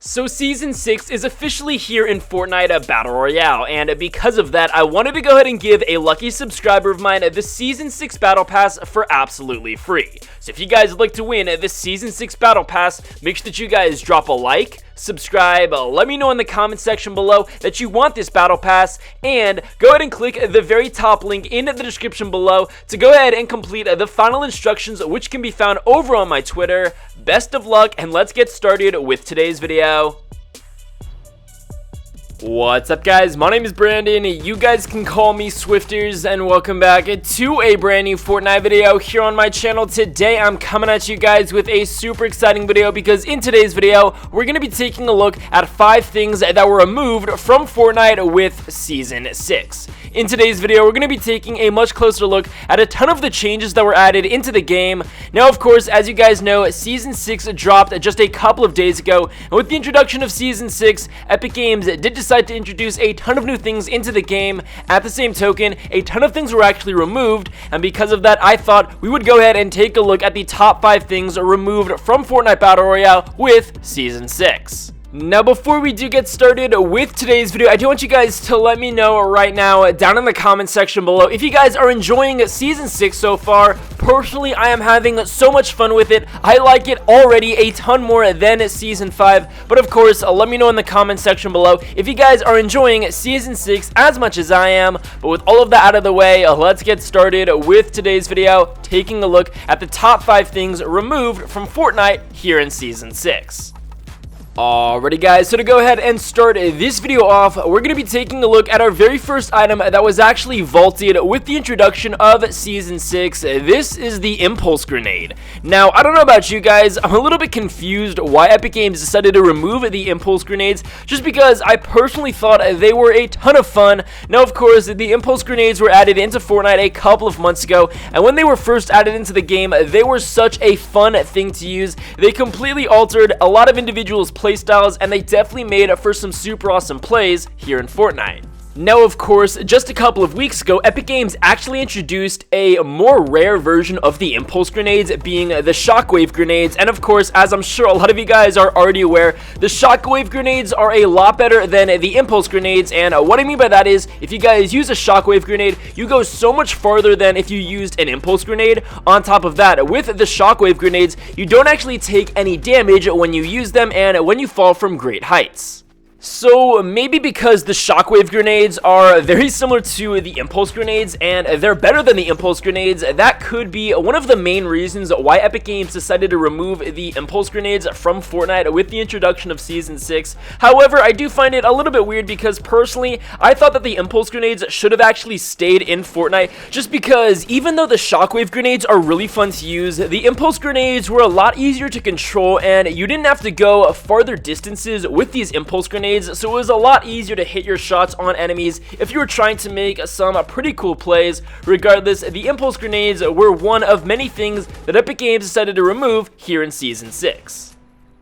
So Season 6 is officially here in Fortnite Battle Royale, and because of that, I wanted to go ahead and give a lucky subscriber of mine the Season 6 Battle Pass for absolutely free. So if you guys would like to win the Season 6 Battle Pass, make sure that you guys drop a like, subscribe, let me know in the comment section below that you want this Battle Pass, and go ahead and click the very top link in the description below to go ahead and complete the final instructions, which can be found over on my Twitter. Best of luck, and let's get started with today's video. What's up, guys? My name is Brandon. You guys can call me Swifterrs, and welcome back to a brand new Fortnite video here on my channel. Today, I'm coming at you guys with a super exciting video because in today's video, we're going to be taking a look at 5 things that were removed from Fortnite with Season 6. In today's video, we're going to be taking a much closer look at a ton of the changes that were added into the game. Now, of course, as you guys know, Season 6 dropped just a couple of days ago, and with the introduction of Season 6, Epic Games did decide to introduce a ton of new things into the game. At the same token, a ton of things were actually removed, and because of that, I thought we would go ahead and take a look at the top 5 things removed from Fortnite Battle Royale with Season 6. Now, before we do get started with today's video, I do want you guys to let me know right now down in the comment section below if you guys are enjoying Season 6 so far. Personally, I am having so much fun with it. I like it already a ton more than Season 5, but of course, let me know in the comment section below if you guys are enjoying Season 6 as much as I am. But with all of that out of the way, let's get started with today's video, taking a look at the top 5 things removed from Fortnite here in Season 6. Alrighty, guys, so to go ahead and start this video off, we're going to be taking a look at our very first item that was actually vaulted with the introduction of Season 6. This is the Impulse Grenade. Now, I don't know about you guys, I'm a little bit confused why Epic Games decided to remove the Impulse Grenades, just because I personally thought they were a ton of fun. Now, of course, the Impulse Grenades were added into Fortnite a couple of months ago, and when they were first added into the game, they were such a fun thing to use. They completely altered a lot of individuals' playstyles, and they definitely made for some super awesome plays here in Fortnite. Now, of course, just a couple of weeks ago, Epic Games actually introduced a more rare version of the Impulse Grenades, being the Shockwave Grenades, and of course, as I'm sure a lot of you guys are already aware, the Shockwave Grenades are a lot better than the Impulse Grenades, and what I mean by that is, if you guys use a Shockwave Grenade, you go so much farther than if you used an Impulse Grenade. On top of that, with the Shockwave Grenades, you don't actually take any damage when you use them and when you fall from great heights. So maybe because the Shockwave Grenades are very similar to the Impulse Grenades and they're better than the Impulse Grenades, that could be one of the main reasons why Epic Games decided to remove the Impulse Grenades from Fortnite with the introduction of Season 6. However, I do find it a little bit weird because personally, I thought that the Impulse Grenades should have actually stayed in Fortnite, just because even though the Shockwave Grenades are really fun to use, the Impulse Grenades were a lot easier to control and you didn't have to go farther distances with these Impulse Grenades. So it was a lot easier to hit your shots on enemies if you were trying to make some pretty cool plays. Regardless, the Impulse Grenades were one of many things that Epic Games decided to remove here in Season 6.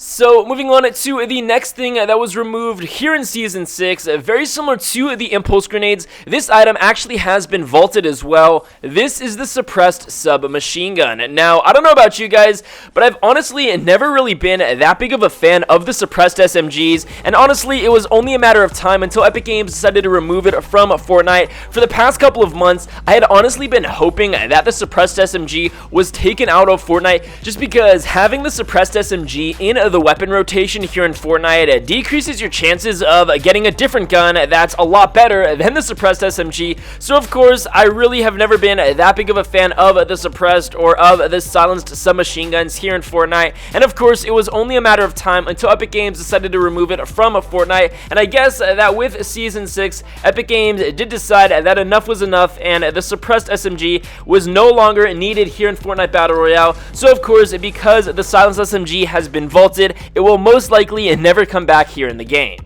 So, moving on to the next thing that was removed here in Season 6, very similar to the Impulse Grenades, this item actually has been vaulted as well. This is the Suppressed Submachine Gun. Now, I don't know about you guys, but I've honestly never really been that big of a fan of the Suppressed SMGs, and honestly, it was only a matter of time until Epic Games decided to remove it from Fortnite. For the past couple of months, I had honestly been hoping that the Suppressed SMG was taken out of Fortnite, just because having the Suppressed SMG in the weapon rotation here in Fortnite decreases your chances of getting a different gun that's a lot better than the Suppressed SMG. So of course, I really have never been that big of a fan of the Suppressed or of the Silenced Submachine Guns here in Fortnite, and of course, it was only a matter of time until Epic Games decided to remove it from Fortnite, and I guess that with Season 6, Epic Games did decide that enough was enough, and the Suppressed SMG was no longer needed here in Fortnite Battle Royale. So of course, because the Silenced SMG has been vaulted, it will most likely never come back here in the game.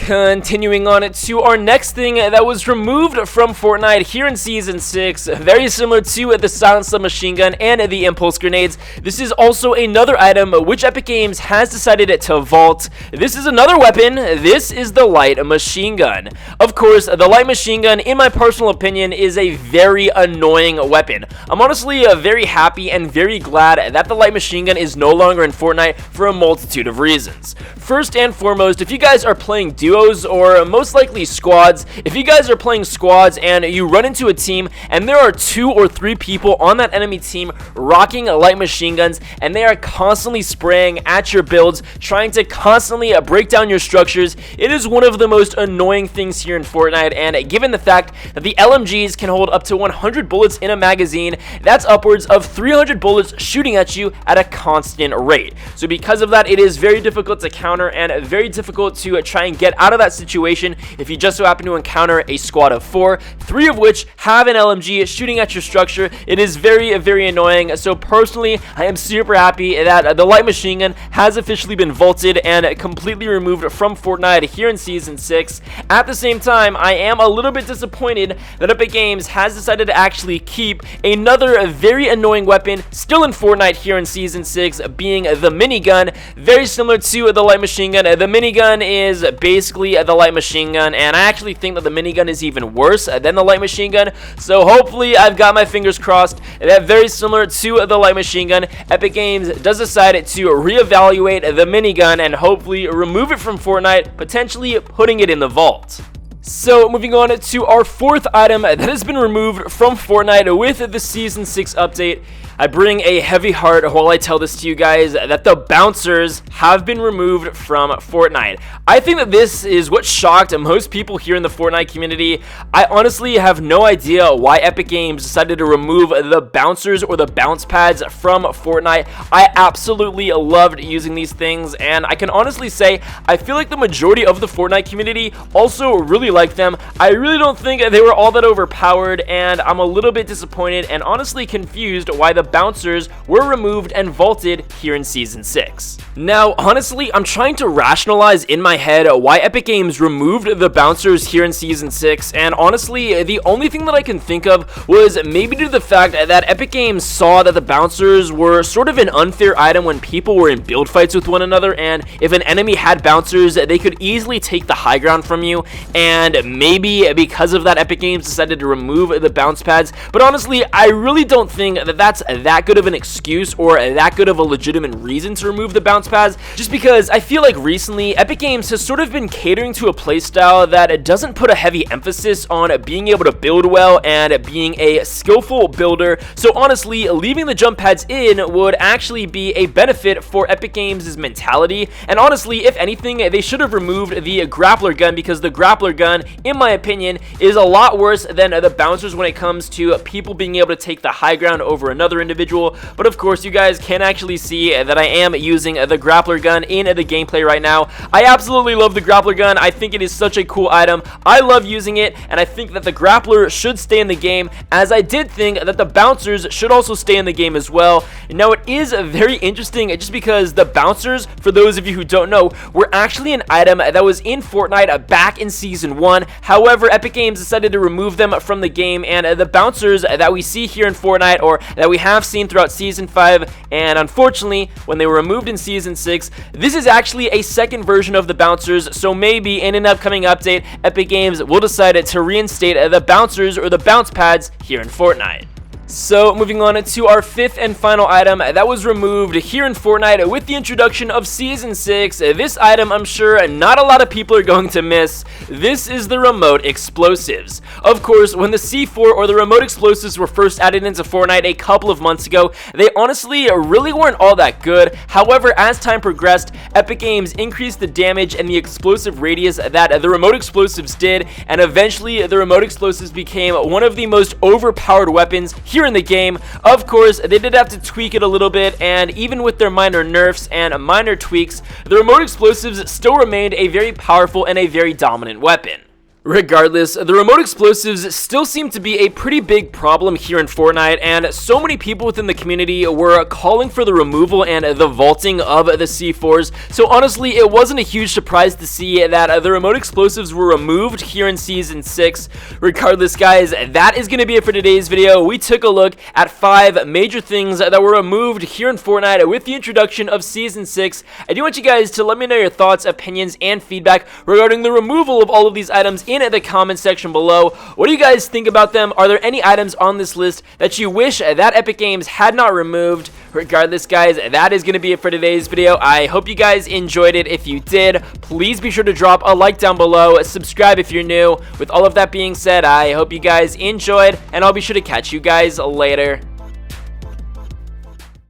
Continuing on to our next thing that was removed from Fortnite here in Season 6, very similar to the Silent Submachine Gun and the Impulse Grenades. This is also another item which Epic Games has decided to vault. This is another weapon. This is the Light Machine Gun. Of course, the Light Machine Gun, in my personal opinion, is a very annoying weapon. I'm honestly very happy and very glad that the Light Machine Gun is no longer in Fortnite for a multitude of reasons. First and foremost, if you guys are playing duos or most likely squads, if you guys are playing squads and you run into a team and there are 2 or 3 people on that enemy team rocking light machine guns and they are constantly spraying at your builds, trying to constantly break down your structures, it is one of the most annoying things here in Fortnite. And given the fact that the LMGs can hold up to 100 bullets in a magazine, that's upwards of 300 bullets shooting at you at a constant rate. So because of that, it is very difficult to counter and very difficult to try and get out of that situation if you just so happen to encounter a squad of 4, 3 of which have an LMG shooting at your structure. It is very, very annoying. So personally, I am super happy that the Light Machine Gun has officially been vaulted and completely removed from Fortnite here in Season 6. At the same time, I am a little bit disappointed that Epic Games has decided to actually keep another very annoying weapon still in Fortnite here in Season 6, being the Minigun. Very similar to the Light Machine Gun. The Minigun is basically the Light Machine Gun, and I actually think that the Minigun is even worse than the Light Machine Gun. So hopefully, I've got my fingers crossed that very similar to the Light Machine Gun, Epic Games does decide to reevaluate the Minigun and hopefully remove it from Fortnite, potentially putting it in the vault. So moving on to our 4th item that has been removed from Fortnite with the Season 6 update. I bring a heavy heart while I tell this to you guys that the bouncers have been removed from Fortnite. I think that this is what shocked most people here in the Fortnite community. I honestly have no idea why Epic Games decided to remove the bouncers or the bounce pads from Fortnite. I absolutely loved using these things, and I can honestly say I feel like the majority of the Fortnite community also really like them. I really don't think they were all that overpowered, and I'm a little bit disappointed and honestly confused why the bouncers were removed and vaulted here in Season 6. Now, honestly, I'm trying to rationalize in my head why Epic Games removed the bouncers here in Season 6, and honestly, the only thing that I can think of was maybe due to the fact that Epic Games saw that the bouncers were sort of an unfair item when people were in build fights with one another, and if an enemy had bouncers, they could easily take the high ground from you, and maybe because of that, Epic Games decided to remove the bounce pads. But honestly, I really don't think that that's that good of an excuse or that good of a legitimate reason to remove the bounce pads, just because I feel like recently Epic Games has sort of been catering to a playstyle that doesn't put a heavy emphasis on being able to build well and being a skillful builder. So honestly, leaving the jump pads in would actually be a benefit for Epic Games' mentality, and honestly, if anything, they should have removed the Grappler Gun, because the Grappler Gun, in my opinion, is a lot worse than the bouncers when it comes to people being able to take the high ground over another individual. But of course, you guys can actually see that I am using the Grappler Gun in the gameplay right now. I absolutely love the Grappler Gun. I think it is such a cool item. I love using it, and I think that the Grappler should stay in the game, as I did think that the bouncers should also stay in the game as well. Now, it is very interesting just because the bouncers, for those of you who don't know, were actually an item that was in Fortnite back in Season 1. However, Epic Games decided to remove them from the game, and the bouncers that we see here in Fortnite, or that we have seen throughout Season 5, and unfortunately, when they were removed in Season 6, this is actually a second version of the bouncers, so maybe in an upcoming update, Epic Games will decide to reinstate the bouncers or the bounce pads here in Fortnite. So moving on to our 5th and final item that was removed here in Fortnite with the introduction of Season 6. This item, I'm sure not a lot of people are going to miss. This is the remote explosives. Of course, when the C4 or the remote explosives were first added into Fortnite a couple of months ago, they honestly really weren't all that good. However, as time progressed, Epic Games increased the damage and the explosive radius that the remote explosives did, and eventually the remote explosives became one of the most overpowered weapons here in the game. Of course, they did have to tweak it a little bit, and even with their minor nerfs and minor tweaks, the remote explosives still remained a very powerful and a very dominant weapon. Regardless, the remote explosives still seem to be a pretty big problem here in Fortnite, and so many people within the community were calling for the removal and the vaulting of the C4s. So honestly, it wasn't a huge surprise to see that the remote explosives were removed here in Season 6. Regardless, guys, that is going to be it for today's video. We took a look at 5 major things that were removed here in Fortnite with the introduction of Season 6. I do want you guys to let me know your thoughts, opinions, and feedback regarding the removal of all of these items in the comment section below. What do you guys think about them? Are there any items on this list that you wish that Epic Games had not removed? Regardless, guys, that is going to be it for today's video. I hope you guys enjoyed it. If you did, please be sure to drop a like down below, subscribe if you're new. With all of that being said, I hope you guys enjoyed, and I'll be sure to catch you guys later.